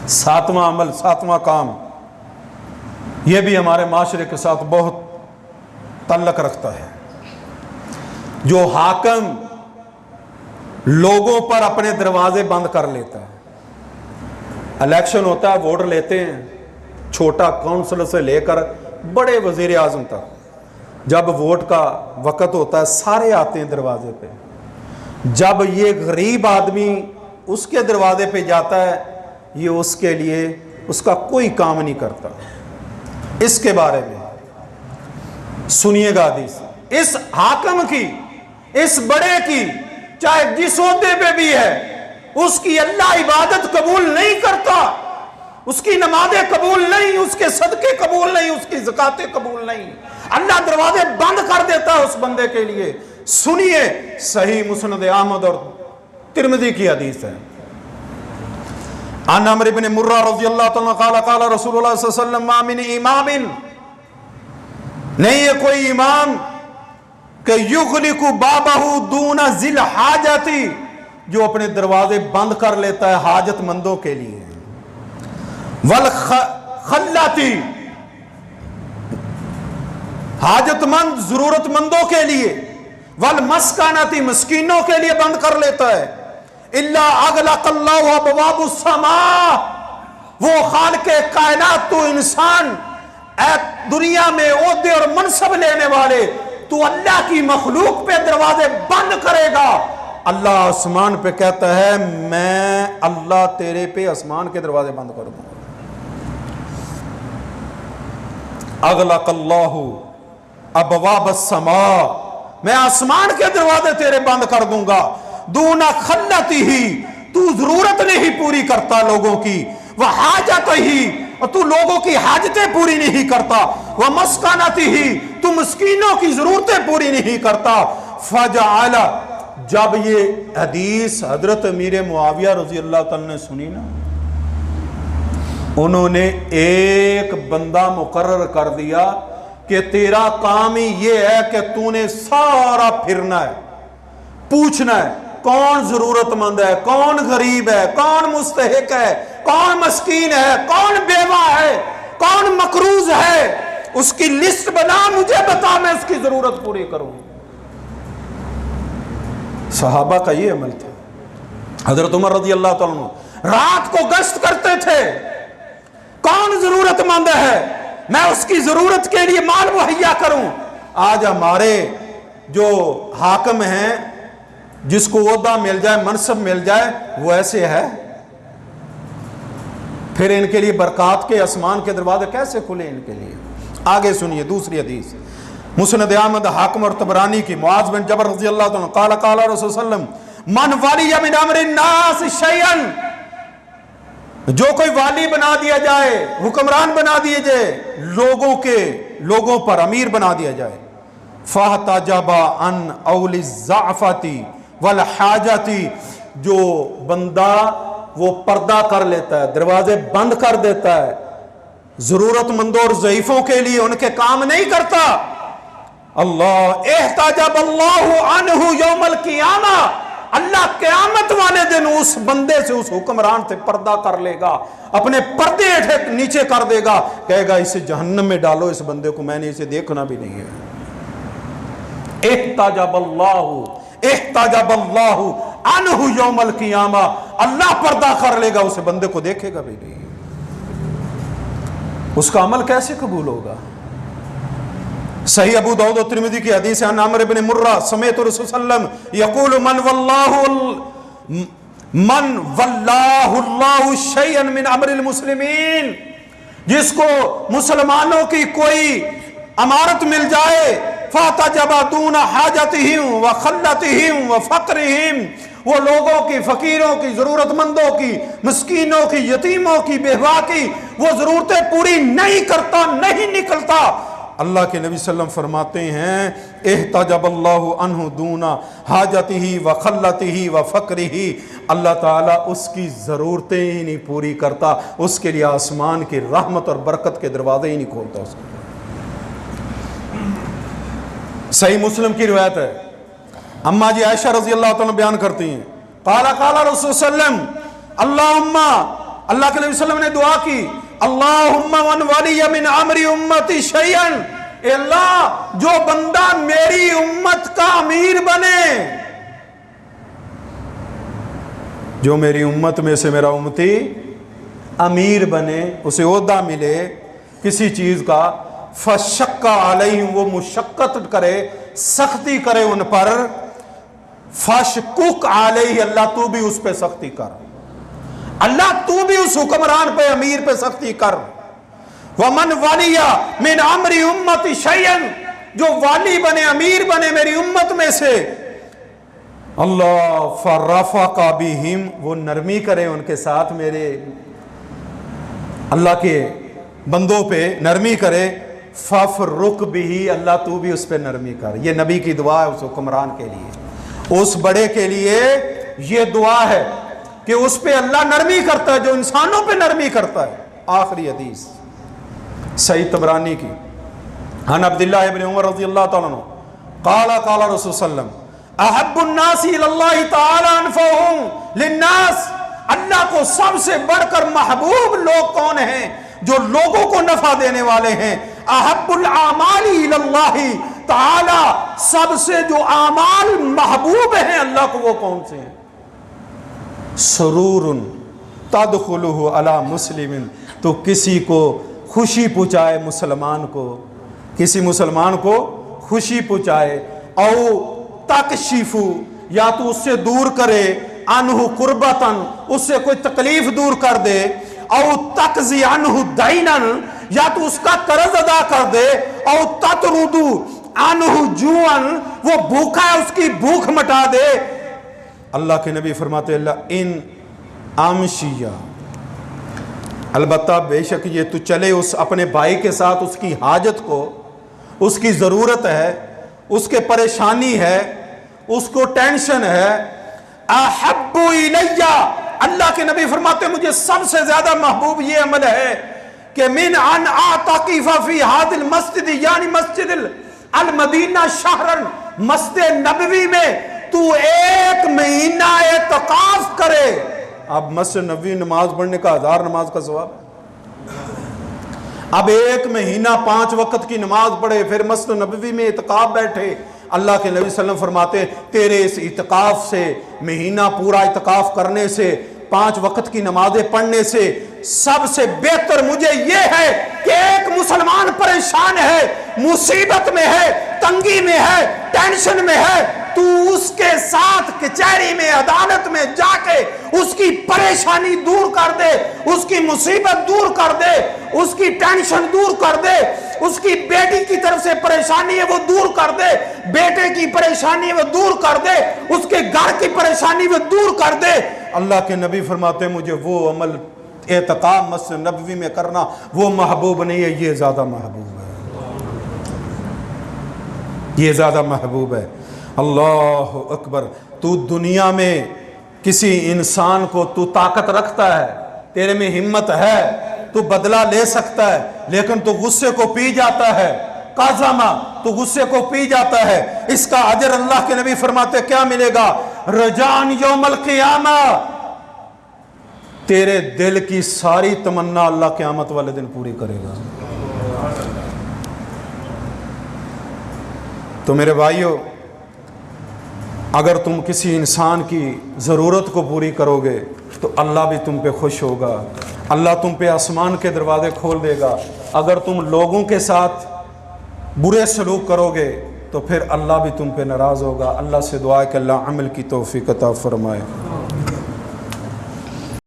ساتواں عمل، ساتواں کام، یہ بھی ہمارے معاشرے کے ساتھ بہت تعلق رکھتا ہے۔ جو حاکم لوگوں پر اپنے دروازے بند کر لیتا ہے، الیکشن ہوتا ہے، ووٹ لیتے ہیں، چھوٹا کونسلر سے لے کر بڑے وزیر اعظم تک، جب ووٹ کا وقت ہوتا ہے سارے آتے ہیں دروازے پہ، جب یہ غریب آدمی اس کے دروازے پہ جاتا ہے یہ اس کے لیے اس کا کوئی کام نہیں کرتا۔ اس کے بارے میں سنیے گا حدیث، اس حاکم کی، اس بڑے کی، چاہے جس عہدے پہ بھی ہے، اس کی اللہ عبادت قبول نہیں کرتا، اس کی نمازیں قبول نہیں، اس کے صدقے قبول نہیں، اس کی زکاتیں قبول نہیں، اللہ دروازے بند کر دیتا ہے اس بندے کے لیے۔ سنیے، صحیح مسند احمد اور ترمذی کی حدیث ہے۔ عن عمرو بن مرہ رضی اللہ تعالیٰ قال قال رسول اللہ صلی اللہ علیہ وسلم ما من امام، نہیں ہے کوئی امام کہ یغلق بابہ دون ذی الحاجۃ، جو اپنے دروازے بند کر لیتا ہے حاجت مندوں کے لیے، والخلۃ، حاجت مند ضرورت مندوں کے لیے، والمسکنۃ، مسکینوں کے لیے بند کر لیتا ہے، الا اغلق اللہ ابواب السماء، وہ خالق کائنات، تو انسان اے دنیا میں عہدے اور منصب لینے والے، تو اللہ کی مخلوق پہ دروازے بند کرے گا، اللہ آسمان پہ کہتا ہے میں اللہ تیرے پہ آسمان کے دروازے بند کر دوں گا۔ اغلق اللہ ابواب السماء، میں آسمان کے دروازے تیرے بند کر دوں گا، دون خلتہ، تو ضرورت نہیں پوری کرتا لوگوں کی، وہ حاجت ہی، اور تو لوگوں کی حاجتیں پوری نہیں کرتا، وہ مسکنتہ، تو مسکینوں کی ضرورتیں پوری نہیں کرتا۔ فجعل، جب یہ حدیث حضرت امیر معاویہ رضی اللہ تعالیٰ نے سنی نا، انہوں نے ایک بندہ مقرر کر دیا کہ تیرا کام ہی یہ ہے کہ تو نے سارا پھرنا ہے، پوچھنا ہے کون ضرورت مند ہے، کون غریب ہے، کون مستحق ہے، کون مسکین ہے، کون بیوہ ہے، کون مقروض ہے، اس کی لسٹ بنا، مجھے بتا، میں اس کی ضرورت پوری کروں۔ صحابہ کا یہ عمل تھا۔ حضرت عمر رضی اللہ تعالیٰ عنہ رات کو گشت کرتے تھے، کون ضرورت مند ہے، میں اس کی ضرورت کے لیے مال مہیا کروں۔ آج ہمارے جو حاکم ہیں، جس کو عہدہ مل جائے، منصب مل جائے، وہ ایسے ہے، پھر ان کے لیے برکات کے آسمان کے دروازے کیسے کھلے ان کے لیے؟ آگے سنیے دوسری حدیث، مسند احمد، حاکم اور طبرانی کی، معاذ بن جبل رضی اللہ عنہ قال قال رسول صلی اللہ علیہ وسلم من ولی من امر الناس شیئا، جو کوئی والی بنا دیا جائے، حکمران بنا دیے جائے لوگوں پر، امیر بنا دیا جائے، فاحتجب عن اول الضعفۃ والحاجۃ، جو بندہ وہ پردہ کر لیتا ہے، دروازے بند کر دیتا ہے ضرورت مندوں اور ضعیفوں کے لیے، ان کے کام نہیں کرتا، اللہ احتجب اللہ عنہ یوم القیامہ، اللہ قیامت والے دن اس بندے سے، اس حکمران سے پردہ کر لے گا، اپنے پردے نیچے کر دے گا، کہے گا اسے جہنم میں ڈالو، اس بندے کو میں نے اسے دیکھنا بھی نہیں ہے۔ احتجب اللہ عنہ یوم القیامہ، اللہ پردہ کر لے گا، اسے بندے کو دیکھے گا بھی نہیں، اس کا عمل کیسے قبول ہوگا؟ صحیح ابو داؤد و ترمذی کی حدیث ہے، عمرو بن مرہ سمعت رسول صلی اللہ علیہ وسلم یقول من واللہ اللہ شیئا من امر المسلمین، جس کو مسلمانوں کی کوئی امارت مل جائے، فاحتجب دون حاجتہم وخلتہم وفقرہم، وہ لوگوں کی، فقیروں کی، ضرورت مندوں کی، مسکینوں کی، یتیموں کی، بیوہ کی وہ ضرورتیں پوری نہیں کرتا، نہیں نکلتا، اللہ کے نبی صلی اللہ علیہ وسلم فرماتے ہیں احتجب اللہ عنہ دون حاجتہ وخلتہ وفقرہ، اللہ تعالیٰ اس کی ضرورتیں ہی نہیں پوری کرتا، اس کے لیے آسمان کی رحمت اور برکت کے دروازے ہی نہیں کھولتا اس کو۔ صحیح مسلم کی روایت ہے، اماں جی عائشہ رضی اللہ تعالیٰ بیان کرتی ہیں قال قال رسول صلی اللہ علیہ وسلم اللہم اللہ کے نبی صلی اللہ علیہ وسلم نے دعا کی، اللہم من ولی من امر امتی شیئا، اے اللہ جو بندہ میری امت کا امیر بنے، جو میری امت میں سے میرا امتی امیر بنے، اسے عہدہ ملے کسی چیز کا، فشق علیہم، وہ مشقت کرے، سختی کرے ان پر، فشقق علیہ، اللہ تو بھی اس پہ سختی کر، اللہ تو بھی اس حکمران پہ امیر پہ سختی کر، ومن ولی من امر امتی شیئا، جو والی بنے امیر بنے میری امت میں سے، اللہ فرفق بہم، وہ نرمی کرے ان کے ساتھ، میرے اللہ کے بندوں پہ نرمی کرے، ففرق بہ، اللہ تو بھی اس پہ نرمی کر۔ یہ نبی کی دعا ہے اس حکمران کے لیے، اس بڑے کے لیے یہ دعا ہے کہ اس پہ اللہ نرمی کرتا ہے جو انسانوں پہ نرمی کرتا ہے۔ آخری حدیث صحیح طبرانی کی، عن عبداللہ ابن عمر رضی اللہ تعالیٰ عنہ قال قال رسول صلی اللہ علیہ وسلم احب الناس الی اللہ تعالی انفعهم للناس، اللہ کو سب سے بڑھ کر محبوب لوگ کون ہیں؟ جو لوگوں کو نفع دینے والے ہیں۔ احب الاعمال الی اللہ تعالی، سب سے جو اعمال محبوب ہیں اللہ کو وہ کون سے ہیں؟ سرور تدخلہ علی مسلم، تو کسی کو خوشی پہنچائے مسلمان کو، کسی مسلمان کو خوشی پہنچائے، او تکشف، یا تو اس سے دور کرے، عنہ قربتن، اس سے کوئی تکلیف دور کر دے، او تقضی عنہ دینا، یا تو اس کا قرض ادا کر دے، او تطرد عنہ جوعا، وہ بھوکا ہے اس کی بھوک مٹا دے۔ اللہ کے نبی فرماتے اللہ ان امشیہ، البتہ بے شک یہ تو چلے اس اپنے بھائی کے ساتھ اس کی حاجت کو، اس کی ضرورت ہے، اس کے پریشانی ہے، اس کو ٹینشن ہے، احب الیہ، اللہ کے نبی فرماتے ہیں مجھے سب سے زیادہ محبوب یہ عمل ہے کہ من ان اعتکف فی هذا المسجد، یعنی مسجد المدینہ شہرن، مسجد نبوی میں تو ایک مہینہ اعتکاف کرے۔ اب مسجد نبوی نماز پڑھنے کا 1000 نماز کا ثواب ہے، اب ایک مہینہ 5 وقت کی نماز پڑھے، پھر مسجد نبوی میں اعتکاف بیٹھے۔ اللہ کے نبی صلی اللہ علیہ وسلم فرماتے تیرے اس اعتکاف سے، مہینہ پورا اعتکاف کرنے سے، 5 وقت کی نمازیں پڑھنے سے سب سے بہتر مجھے یہ ہے کہ ایک مسلمان پریشان ہے، مصیبت میں ہے، تنگی میں ہے، ٹینشن میں ہے، تو اس کے ساتھ کچہری میں، عدالت میں جا کے اس کی پریشانی دور کر دے، اس کی مصیبت دور کر دے، اس کی ٹینشن دور کر دے، اس کی بیٹی کی طرف سے پریشانی ہے وہ دور کر دے، بیٹے کی پریشانی ہے وہ دور کر دے، اس کے گھر کی پریشانی وہ دور کر دے۔ اللہ کے نبی فرماتے ہیں مجھے وہ عمل اعتکاف مسجد نبوی میں کرنا وہ محبوب نہیں ہے، یہ زیادہ محبوب ہے، یہ زیادہ محبوب ہے۔ اللہ اکبر۔ تو دنیا میں کسی انسان کو تو طاقت رکھتا ہے، تیرے میں ہمت ہے، تو بدلہ لے سکتا ہے، لیکن تو غصے کو پی جاتا ہے، قازمہ، تو غصے کو پی جاتا ہے، اس کا اجر اللہ کے نبی فرماتے کیا ملے گا؟ رجان یوم القیامہ، تیرے دل کی ساری تمنا اللہ قیامت والے دن پوری کرے گا۔ تو میرے بھائیو، اگر تم کسی انسان کی ضرورت کو پوری کرو گے تو اللہ بھی تم پہ خوش ہوگا، اللہ تم پہ آسمان کے دروازے کھول دے گا۔ اگر تم لوگوں کے ساتھ برے سلوک کرو گے تو پھر اللہ بھی تم پہ ناراض ہوگا۔ اللہ سے دعا ہے کہ اللہ عمل کی توفیق عطا فرمائے۔